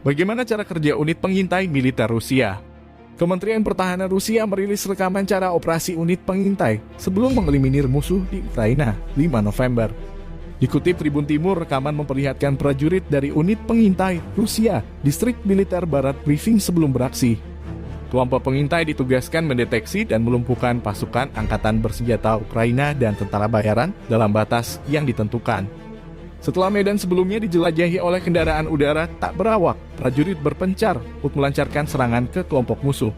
Bagaimana cara kerja unit pengintai militer Rusia? Kementerian Pertahanan Rusia merilis rekaman cara operasi unit pengintai sebelum mengeliminir musuh di Ukraina 5 November. Dikutip Tribun Timur, rekaman memperlihatkan prajurit dari unit pengintai Rusia, distrik militer barat briefing sebelum beraksi. Kelompok pengintai ditugaskan mendeteksi dan melumpuhkan pasukan angkatan bersenjata Ukraina dan tentara bayaran dalam batas yang ditentukan. Setelah medan sebelumnya dijelajahi oleh kendaraan udara tak berawak, prajurit berpencar untuk melancarkan serangan ke kelompok musuh.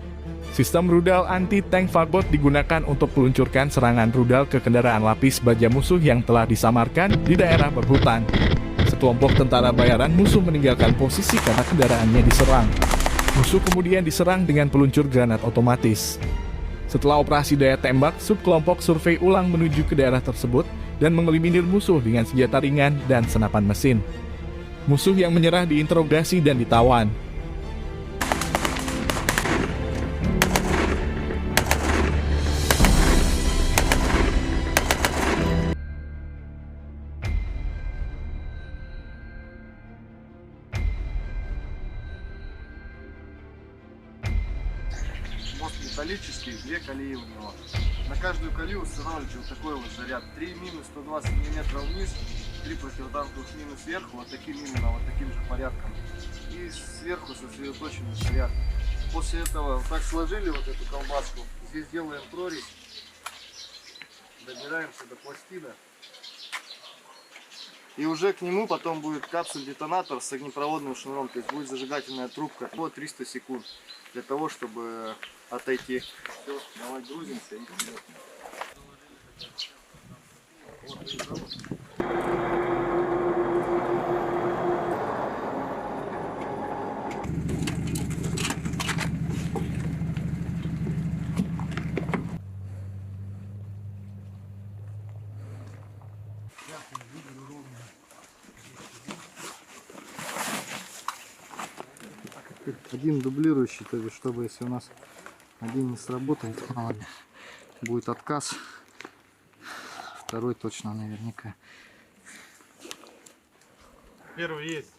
Sistem rudal anti-tank Fagot digunakan untuk meluncurkan serangan rudal ke kendaraan lapis baja musuh yang telah disamarkan di daerah berhutan. Sekelompok tentara bayaran musuh meninggalkan posisi karena kendaraannya diserang. Musuh kemudian diserang dengan peluncur granat otomatis. Setelah operasi daya tembak, subkelompok survei ulang menuju ke daerah tersebut dan mengeliminir musuh dengan senjata ringan dan senapan mesin. Musuh yang menyerah diinterogasi dan ditawan. Мост металлический, 2 колеи у него. На каждую колею устанавливается вот такой вот заряд. 3 мины 120 мм вниз, 3 противотанковых мины сверху, вот таким именно, вот таким же порядком. И сверху сосредоточенный заряд. После этого вот так сложили вот эту колбаску. Здесь делаем прорезь. Добираемся до пластины. И уже к нему потом будет капсуль-детонатор с огнепроводным шнуром. То есть будет зажигательная трубка по 300 секунд. Для того, чтобы отойти. Все, давай грузимся и вперед. Один дублирующий, то есть, чтобы если у нас один не сработает, будет отказ, второй точно наверняка. Первый есть.